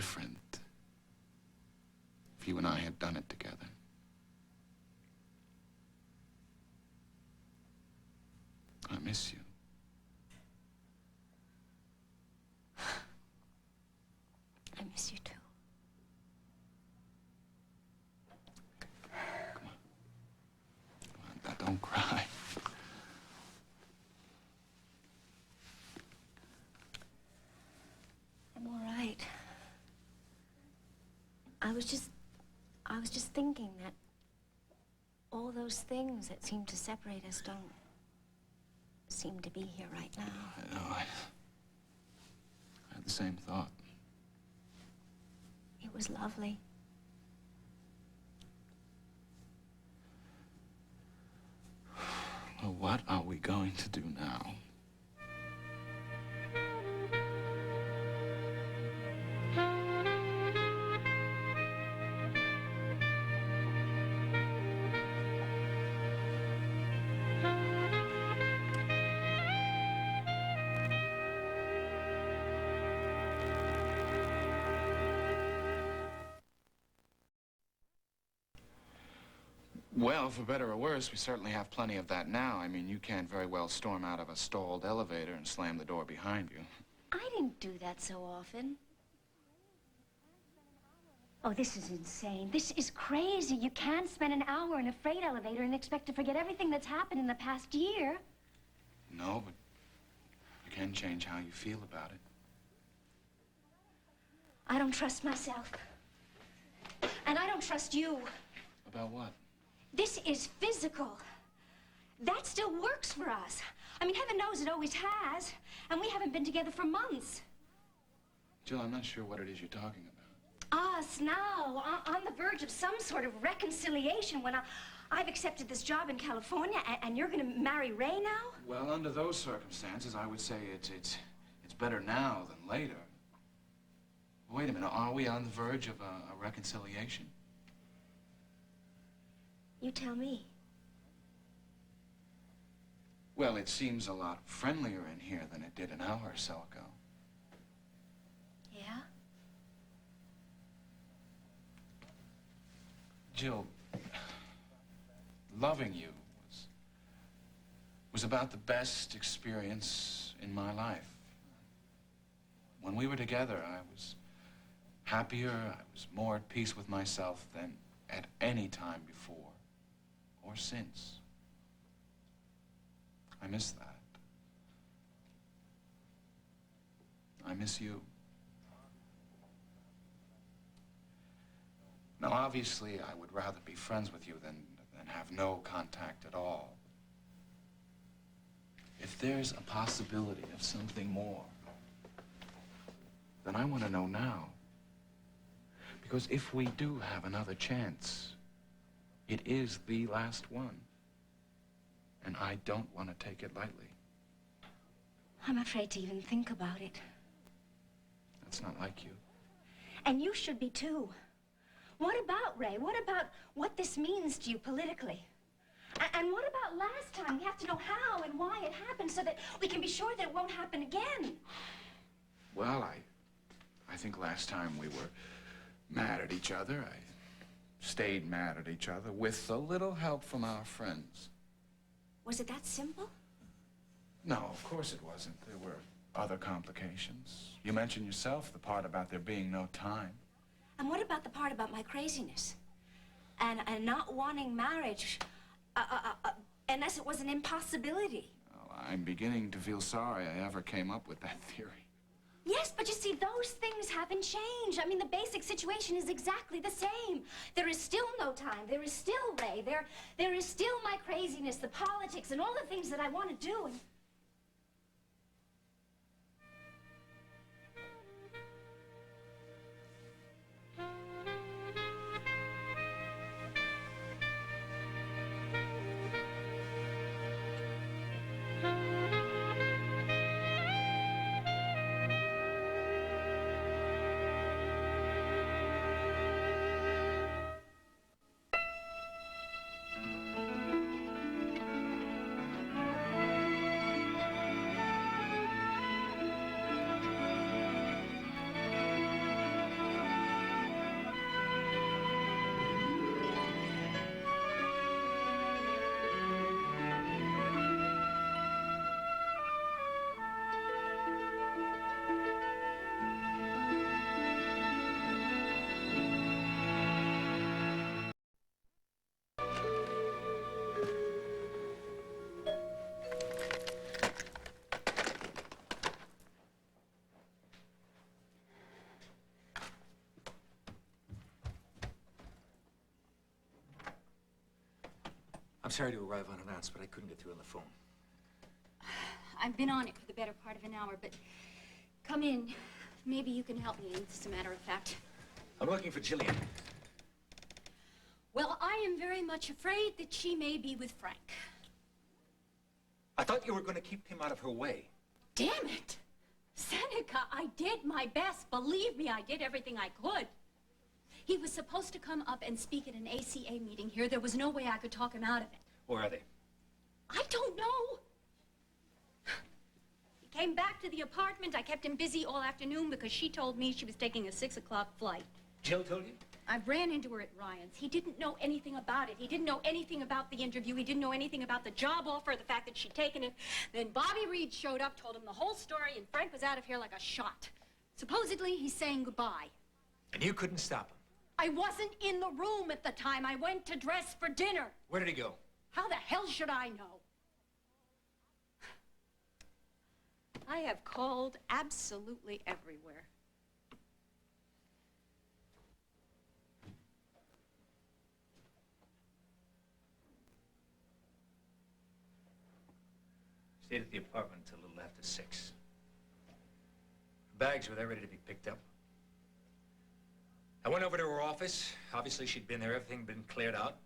different if you and I had done it together. I miss you. I miss you too. Come on. Come on, now don't cry. I'm all right. I was just thinking that all those things that seem to separate us don't seem to be here right now. I know, I had the same thought. It was lovely. Well, what are we going to do now? Well, for better or worse, we certainly have plenty of that now. I mean, you can't very well storm out of a stalled elevator and slam the door behind you. I didn't do that so often. Oh, this is insane. This is crazy. You can't spend an hour in a freight elevator and expect to forget everything that's happened in the past year. No, but you can change how you feel about it. I don't trust myself. And I don't trust you. About what? This is physical. That still works for us. I mean, heaven knows it always has. And we haven't been together for months. Jill, I'm not sure what it is you're talking about. Us now, on the verge of some sort of reconciliation when I've accepted this job in California and you're going to marry Ray now? Well, under those circumstances, I would say it's better now than later. Wait a minute, are we on the verge of a reconciliation? You tell me. Well, it seems a lot friendlier in here than it did an hour or so ago. Yeah? Jill, loving you was about the best experience in my life. When we were together, I was happier, I was more at peace with myself than at any time before or since. I miss that. I miss you. Now, obviously, I would rather be friends with you than have no contact at all. If there's a possibility of something more, then I want to know now. Because if we do have another chance, it is the last one. And I don't want to take it lightly. I'm afraid to even think about it. That's not like you. And you should be too. What about Ray? What about what this means to you politically? And what about last time? We have to know how and why it happened so that we can be sure that it won't happen again. Well, I think last time we were mad at each other. I stayed mad at each other with a little help from our friends. Was it that simple? No, of course it wasn't. There were other complications. You mentioned yourself the part about there being no time. And what about the part about my craziness? And not wanting marriage unless it was an impossibility. Well, I'm beginning to feel sorry I ever came up with that theory. Yes, but you see, those things haven't changed. I mean, the basic situation is exactly the same. There is still no time. There is still Ray. There is still my craziness, the politics, and all the things that I want to do. And I'm sorry to arrive unannounced, but I couldn't get through on the phone. I've been on it for the better part of an hour, but come in. Maybe you can help me, as a matter of fact. I'm looking for Jillian. Well, I am very much afraid that she may be with Frank. I thought you were going to keep him out of her way. Damn it! Seneca, I did my best. Believe me, I did everything I could. He was supposed to come up and speak at an ACA meeting here. There was no way I could talk him out of it. Where are they? I don't know. He came back to the apartment. I kept him busy all afternoon because she told me she was taking a 6 o'clock flight. Jill told you? I ran into her at Ryan's. He didn't know anything about it. He didn't know anything about the interview. He didn't know anything about the job offer, the fact that she'd taken it. Then Bobby Reed showed up, told him the whole story, and Frank was out of here like a shot. Supposedly, he's saying goodbye. And you couldn't stop him? I wasn't in the room at the time. I went to dress for dinner. Where did he go? How the hell should I know? I have called absolutely everywhere. Stayed at the apartment until a little after 6. Her bags were there ready to be picked up. I went over to her office. Obviously, she'd been there. Everything had been cleared out.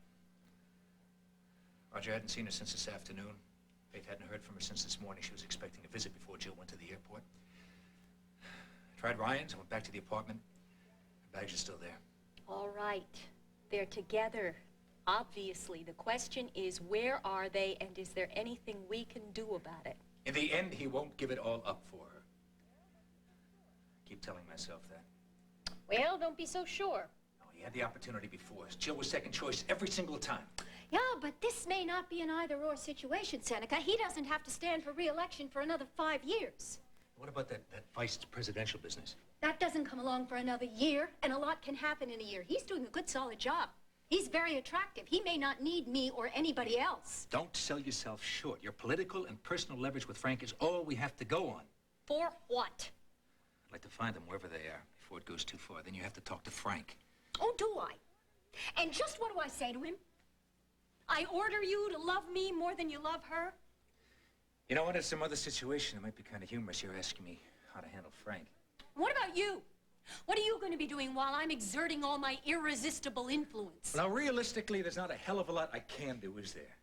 Roger hadn't seen her since this afternoon. Faith hadn't heard from her since this morning. She was expecting a visit before Jill went to the airport. Tried Ryan's. I went back to the apartment. Her bags are still there. All right. They're together. Obviously, the question is, where are they, and is there anything we can do about it? In the end, he won't give it all up for her. I keep telling myself that. Well, don't be so sure. No, he had the opportunity before. Jill was second choice every single time. Yeah, but this may not be an either-or situation, Seneca. He doesn't have to stand for re-election for another 5 years. What about that vice presidential business? That doesn't come along for another year, and a lot can happen in a year. He's doing a good, solid job. He's very attractive. He may not need me or anybody else. Don't sell yourself short. Your political and personal leverage with Frank is all we have to go on. For what? I'd like to find them wherever they are before it goes too far. Then you have to talk to Frank. Oh, do I? And just what do I say to him? I order you to love me more than you love her? You know what? In some other situation, it might be kind of humorous. You're asking me how to handle Frank. What about you? What are you going to be doing while I'm exerting all my irresistible influence? Now, realistically, there's not a hell of a lot I can do, is there?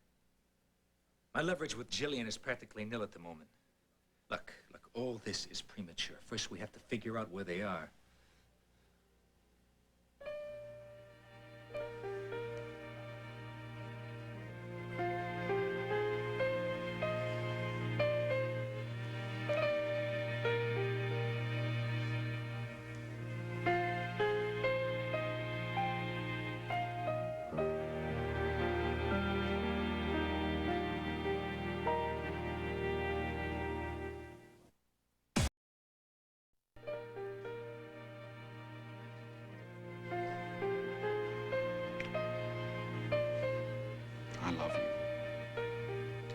My leverage with Jillian is practically nil at the moment. Look, all this is premature. First, we have to figure out where they are. I love you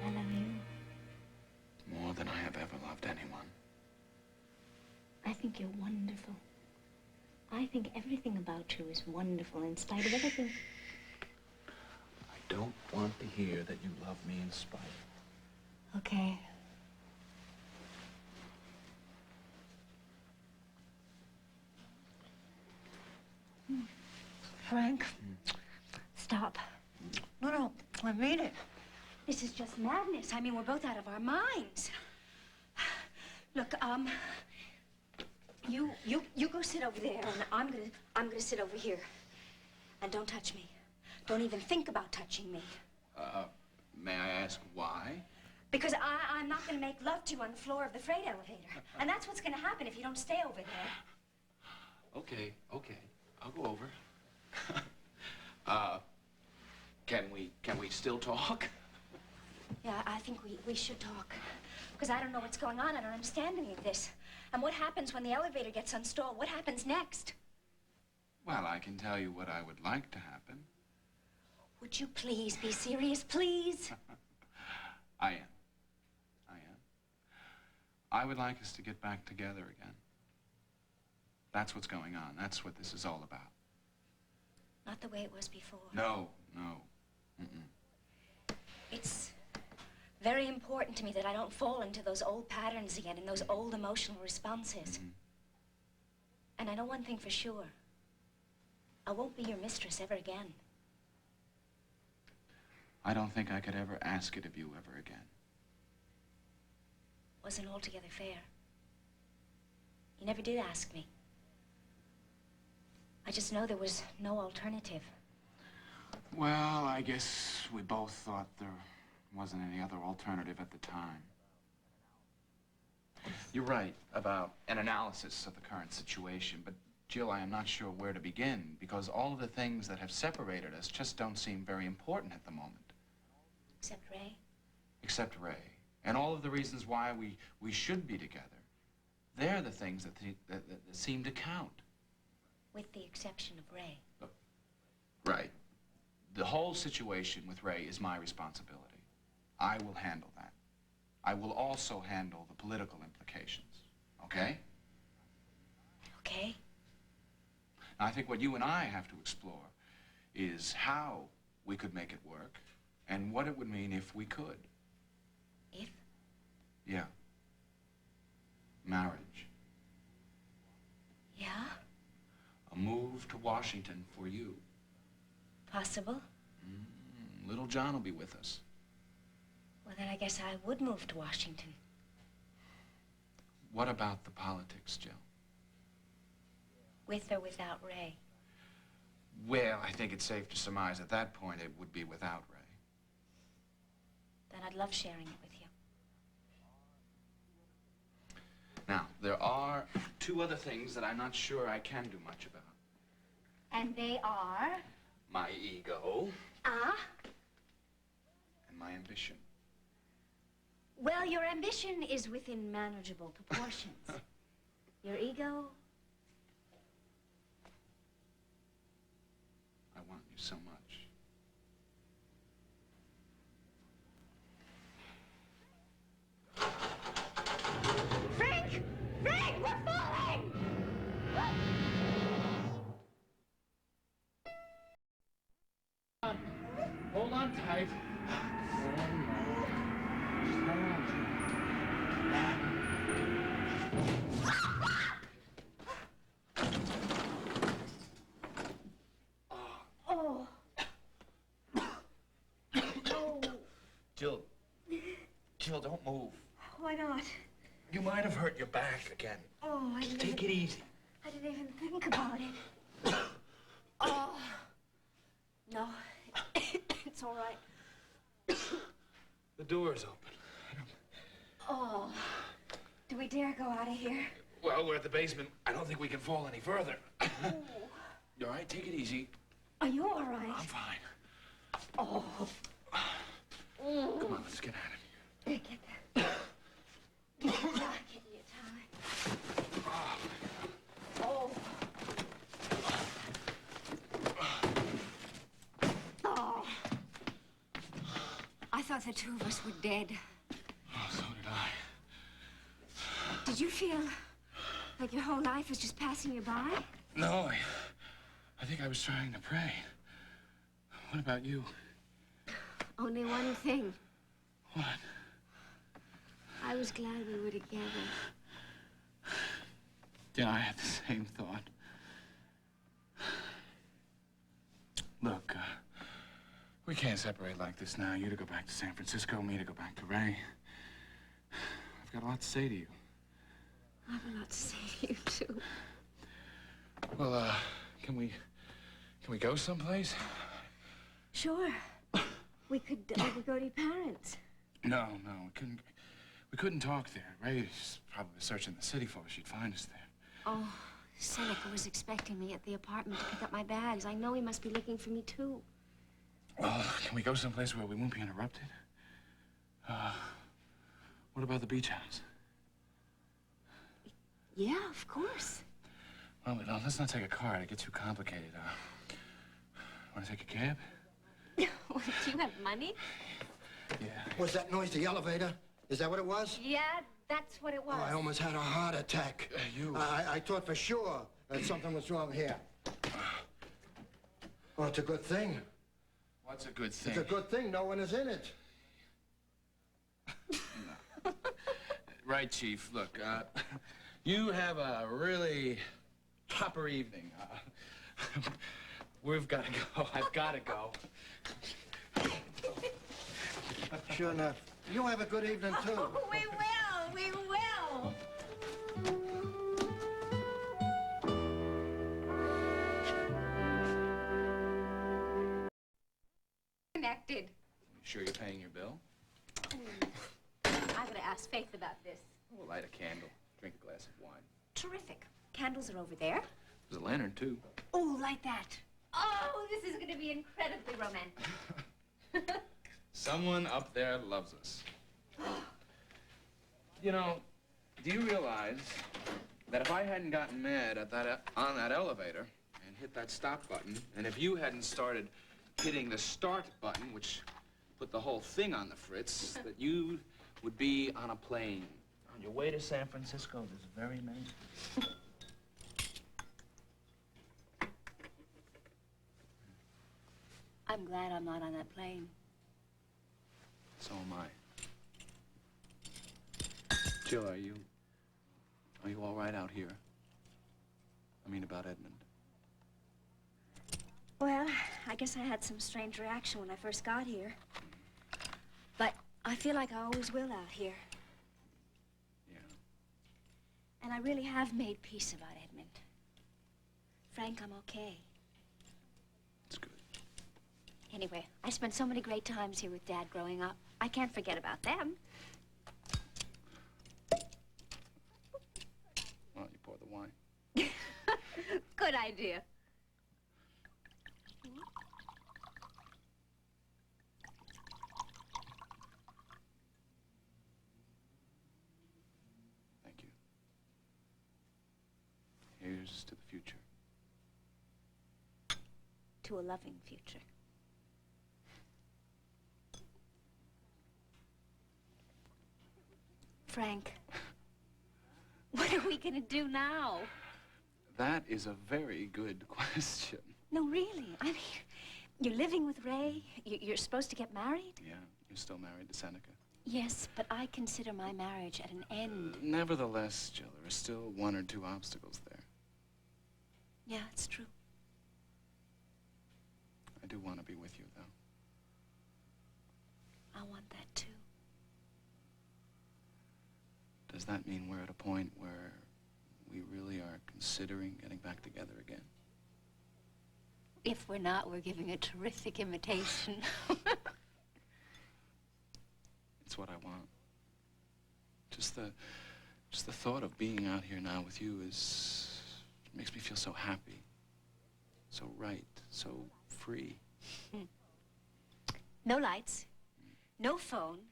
I love you. more than I have ever loved anyone. I think you're wonderful. I think everything about you is wonderful in spite of everything. I don't want to hear that you love me in spite. Okay. Frank, stop. No, I mean it. This is just madness. I mean, we're both out of our minds. Look, you go sit over there, and I'm gonna sit over here. And don't touch me. Don't even think about touching me. May I ask why? Because I'm not gonna make love to you on the floor of the freight elevator. And that's what's gonna happen if you don't stay over there. Okay. I'll go over. Can we still talk? Yeah, I think we should talk. Because I don't know what's going on. I don't understand any of this. And what happens when the elevator gets unstalled? What happens next? Well, I can tell you what I would like to happen. Would you please be serious, please? I am. I would like us to get back together again. That's what's going on. That's what this is all about. Not the way it was before. No. Mm-mm. Very important to me that I don't fall into those old patterns again and those old emotional responses. And I know one thing for sure. I won't be your mistress ever again. I don't think I could ever ask it of you ever again. Wasn't altogether fair. You never did ask me. I just know there was no alternative. Well, I guess we both thought there wasn't any other alternative at the time. You're right about an analysis of the current situation, but Jill, I am not sure where to begin, because all of the things that have separated us just don't seem very important at the moment. Except Ray? Except Ray. And all of the reasons why we should be together. They're the things that seem to count. With the exception of Ray. Right. The whole situation with Ray is my responsibility. I will handle that. I will also handle the political implications. Okay? Okay. Now, I think what you and I have to explore is how we could make it work and what it would mean if we could. If? Yeah. Marriage. Yeah? A move to Washington for you. Possible? Little John will be with us. Well, then I guess I would move to Washington. What about the politics, Jill? With or without Ray? Well, I think it's safe to surmise at that point it would be without Ray. Then I'd love sharing it with you. Now, there are two other things that I'm not sure I can do much about. And they are? My ego Ah? and my ambition. Well, your ambition is within manageable proportions. Your ego? I want you so much. Frank! Frank, we're falling! Hold on tight. Oh. Oh. Jill. Jill, don't move. Why not? You might have hurt your back again. Oh, I didn't Take it easy. I didn't even think about it. Oh. No. It's all right. The door's open. Oh. Do we dare go out of here? Well, we're at the basement. I don't think we can fall any further. Oh. You all right? Take it easy. Are you all right? I'm fine. Oh. Come on, let's get at it. Get that. Get your time. Oh. Oh. I thought the two of us were dead. Oh, so did I. Did you feel like your whole life was just passing you by? No, I think I was trying to pray. What about you? Only one thing. What? I was glad we were together. Yeah, I had the same thought. Look, we can't separate like this now. You to go back to San Francisco, me to go back to Ray. I've got a lot to say to you. I have a lot to say to you, too. Well, can we go someplace? Sure. We could go to your parents. No, we couldn't talk there. Ray's probably searching the city for us. She'd find us there. Oh, Seneca was expecting me at the apartment to pick up my bags. I know he must be looking for me, too. Well, can we go someplace where we won't be interrupted? What about the beach house? Yeah, of course. Well, let's not take a car. It'd get too complicated. Want to take a cab? Do you have money? Yeah. Was that noise the elevator? Is that what it was? Yeah, that's what it was. Oh, I almost had a heart attack. You. I thought for sure that something was wrong here. Oh, it's a good thing. What's a good thing? It's a good thing no one is in it. No. Right, Chief. Look, you have a really proper evening. We've got to go. I've got to go. Sure enough. You have a good evening, too. Oh, we will. We will. Connected. You sure you're paying your bill? I'm going to ask Faith about this. We'll light a candle. Drink a glass of wine. Terrific. Candles are over there. There's a lantern, too. Oh, like that. Oh, this is going to be incredibly romantic. Someone up there loves us. You know, do you realize that if I hadn't gotten mad at on that elevator and hit that stop button, and if you hadn't started hitting the start button, which put the whole thing on the fritz, that you would be on a plane on your way to San Francisco this very minute? I'm glad I'm not on that plane. So am I. Jill, are you all right out here? I mean, about Edmund. Well, I guess I had some strange reaction when I first got here. But I feel like I always will out here. Yeah. And I really have made peace about Edmund. Frank, I'm okay. It's good. Anyway, I spent so many great times here with Dad growing up. I can't forget about them. Why don't you pour the wine? Good idea. Thank you. Here's to the future. To a loving future. Frank, what are we gonna do now? That is a very good question. No, really. I mean, you're living with Ray. You're supposed to get married? Yeah, you're still married to Seneca. Yes, but I consider my marriage at an end. Nevertheless, Jill, there are still one or two obstacles there. Yeah, it's true. I do want to be with you, though. I want that too. Does that mean we're at a point where we really are considering getting back together again? If we're not, we're giving a terrific invitation. It's what I want. Just the thought of being out here now with you makes me feel so happy, so right, so free. No lights, no phone,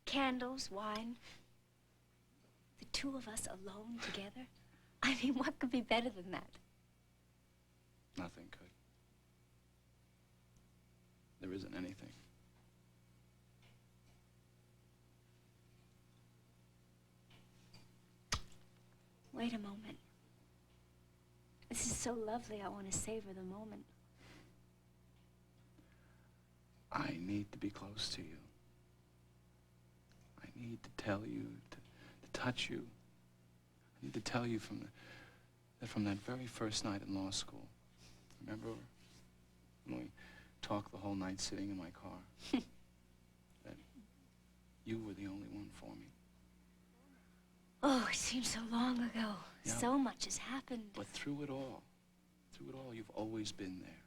candles, wine. The two of us alone together. I mean, what could be better than that? Nothing could. There isn't anything. Wait a moment. This is so lovely, I want to savor the moment. I need to be close to you. I need to tell you, to touch you. I need to tell you from that very first night in law school. Remember when we talked the whole night sitting in my car? That you were the only one for me. Oh, it seems so long ago. Yeah. So much has happened. But through it all, you've always been there.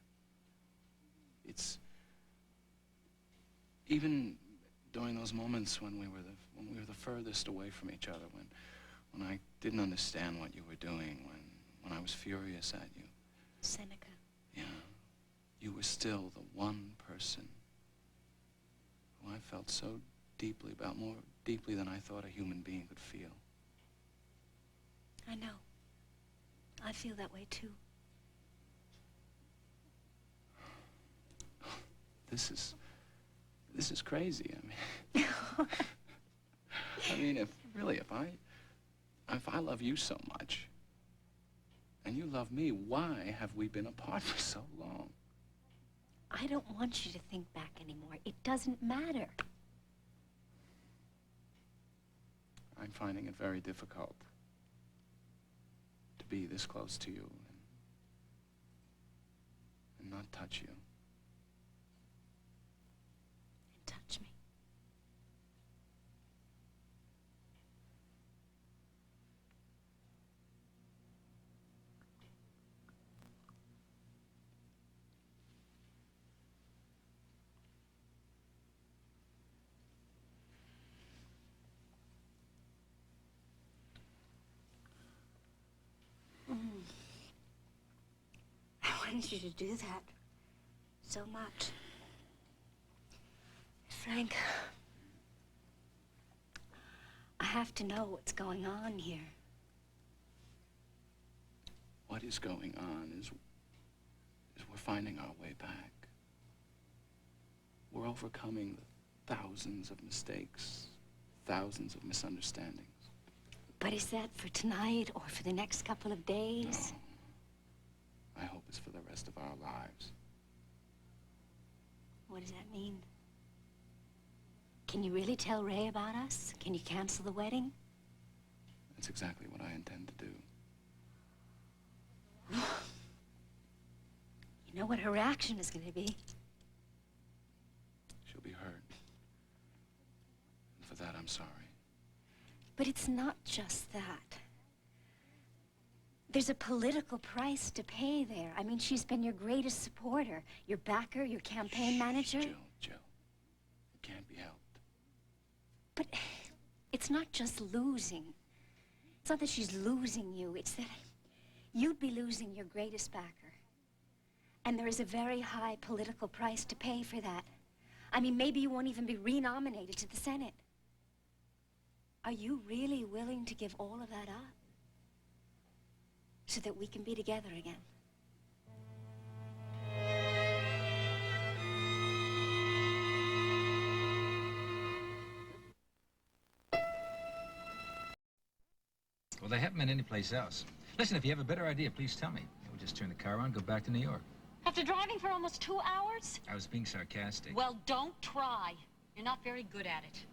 It's even during those moments when we were the furthest away from each other, when I didn't understand what you were doing, when I was furious at you. Seneca. Yeah, you were still the one person who I felt so deeply about, more deeply than I thought a human being could feel. I know. I feel that way too. This is crazy. I mean, if I love you so much, and you love me, why have we been apart for so long? I don't want you to think back anymore. It doesn't matter. I'm finding it very difficult to be this close to you and not touch you. And touch me. I wanted you to do that so much. Frank, I have to know what's going on here. What is going on is we're finding our way back. We're overcoming the thousands of mistakes, thousands of misunderstandings. But is that for tonight or for the next couple of days? No. I hope it's for the rest of our lives. What does that mean? Can you really tell Ray about us? Can you cancel the wedding? That's exactly what I intend to do. You know what her reaction is going to be. She'll be hurt. And for that, I'm sorry. But it's not just that. There's a political price to pay there. I mean, she's been your greatest supporter, your backer, your campaign manager. Jill, it can't be helped. But it's not just losing. It's not that she's losing you. It's that you'd be losing your greatest backer. And there is a very high political price to pay for that. I mean, maybe you won't even be renominated to the Senate. Are you really willing to give all of that up so that we can be together again? Well, they haven't been anyplace else. Listen, if you have a better idea, please tell me. We'll just turn the car around, go back to New York. After driving for almost 2 hours? I was being sarcastic. Well, don't try. You're not very good at it.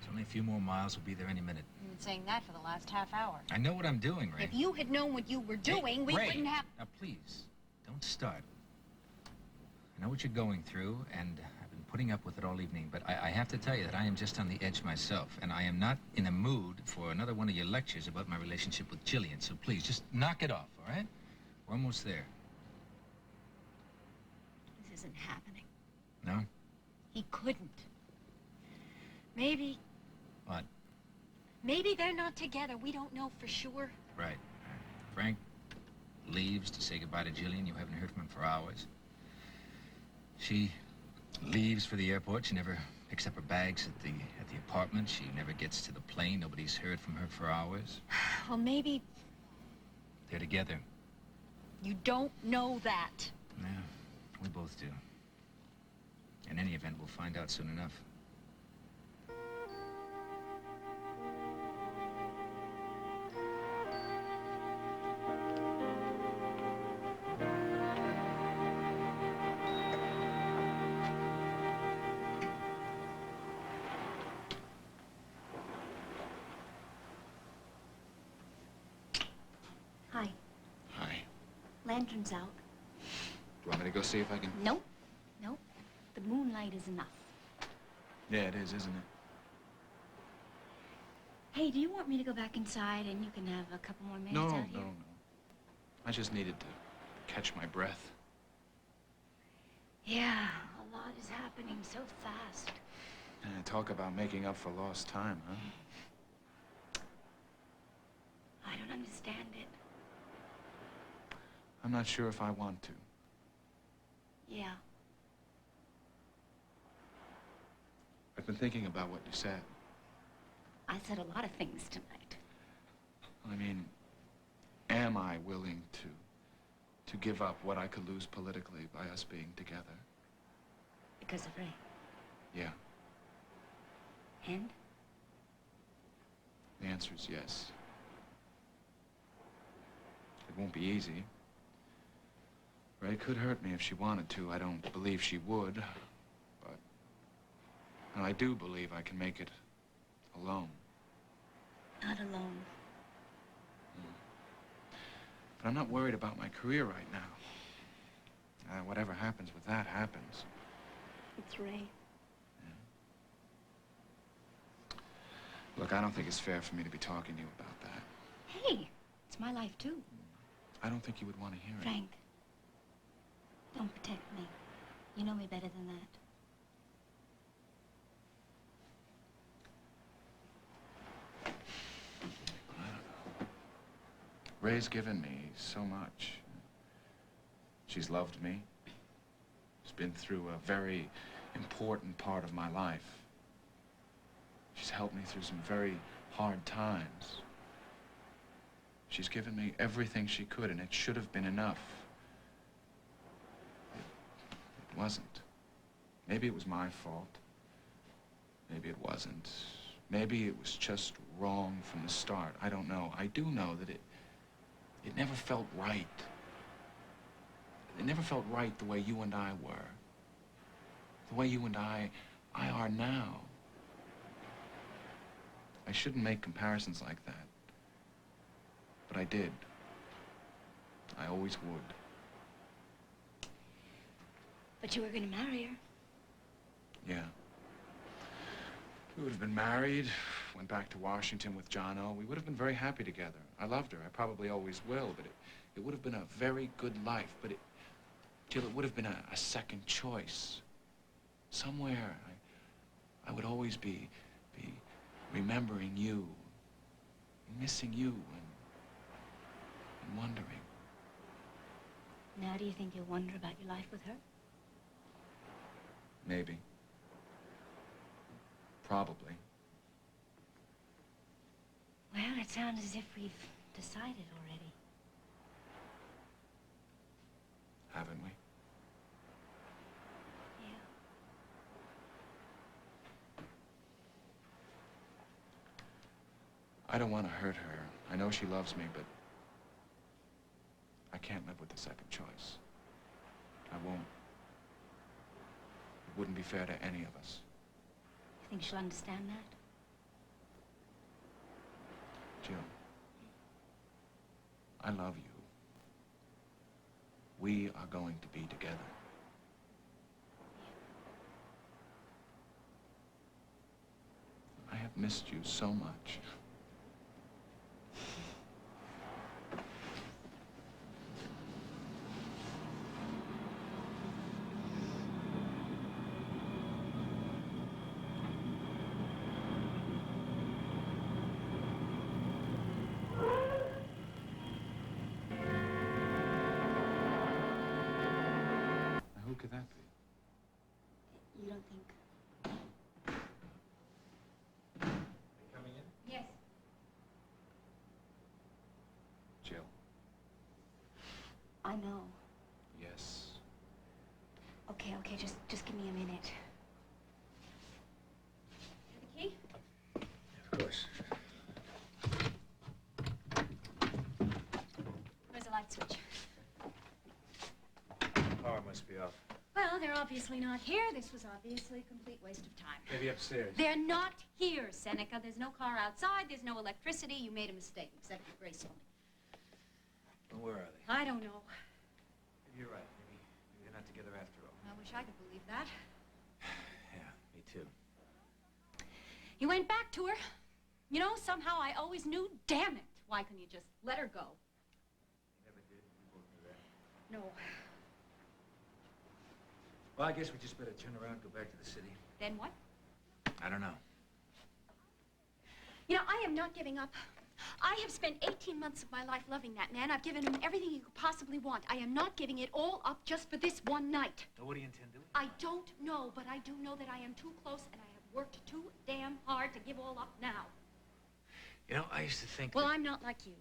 It's only a few more miles. We'll be there any minute. You've been saying that for the last half hour. I know what I'm doing, Ray. If you had known what you were doing, Hey, we Ray, wouldn't have... Now, please, don't start. I know what you're going through, and I've been putting up with it all evening, but I have to tell you that I am just on the edge myself, and I am not in a mood for another one of your lectures about my relationship with Jillian, so please, just knock it off, all right? We're almost there. This isn't happening. No? He couldn't. Maybe... What? Maybe they're not together. We don't know for sure. Right. Frank leaves to say goodbye to Jillian. You haven't heard from him for hours. She leaves for the airport. She never picks up her bags at the apartment. She never gets to the plane. Nobody's heard from her for hours. Well, maybe... They're together. You don't know that. Yeah, we both do. In any event, we'll find out soon enough. Hi. Hi. Lantern's out. Do you want me to go see if I can... Nope. Nope. The moonlight is enough. Yeah, it is, isn't it? Hey, do you want me to go back inside and you can have a couple more minutes No. out here? I just needed to catch my breath. Yeah, a lot is happening so fast. Talk about making up for lost time, huh? I don't understand it. I'm not sure if I want to. Yeah. I've been thinking about what you said. I said a lot of things tonight. I mean, am I willing to give up what I could lose politically by us being together? Because of Ray. Yeah. And? The answer is yes. It won't be easy. Ray could hurt me if she wanted to. I don't believe she would, but... And I do believe I can make it Alone. Not alone. But I'm not worried about my career right now. Whatever happens with that happens. It's Ray. Look, I don't think it's fair for me to be talking to you about that. Hey, it's my life, too. I don't think you would want to hear it. Frank, don't protect me. You know me better than that. I don't know. Ray's given me so much. She's loved me. She's been through a very important part of my life. She's helped me through some very hard times. She's given me everything she could, and it should have been enough. It wasn't. Maybe it was my fault. Maybe it wasn't. Maybe it was just wrong from the start. I don't know. I do know that it never felt right. It never felt right the way you and I were. The way you and I are now. I shouldn't make comparisons like that. But I did. I always would. But you were gonna marry her. Yeah. We would have been married, went back to Washington with John O. We would have been very happy together. I loved her. I probably always will, but it would have been a very good life. But Jill, it would have been a second choice. Somewhere, I would always be remembering you, missing you, and wondering. Now do you think you'll wonder about your life with her? Maybe. Probably. Well, it sounds as if we've decided already. Haven't we? Yeah. I don't want to hurt her. I know she loves me, but I can't live with the second choice. I won't. It wouldn't be fair to any of us. You think she'll understand that? Jill, I love you. We are going to be together. I have missed you so much. Who could that be? You don't think... Coming in? Yes. Jill. I know. Yes. Okay, just give me a minute. The key? Of course. Where's the light switch? Power must be off. Well, they're obviously not here. This was obviously a complete waste of time. Maybe upstairs. They're not here, Seneca. There's no car outside. There's no electricity. You made a mistake. Accept it gracefully. Well, where are they? I don't know. Maybe you're right. Maybe they're not together after all. I wish I could believe that. Yeah, me too. You went back to her. You know, somehow I always knew, damn it. Why couldn't you just let her go? You never did. We both knew that. No. Well, I guess we just better turn around and go back to the city. Then what? I don't know. You know, I am not giving up. I have spent 18 months of my life loving that man. I've given him everything he could possibly want. I am not giving it all up just for this one night. Now, what do you intend doing? I don't know, but I do know that I am too close and I have worked too damn hard to give all up now. You know, I used to think Well, that... I'm not like you.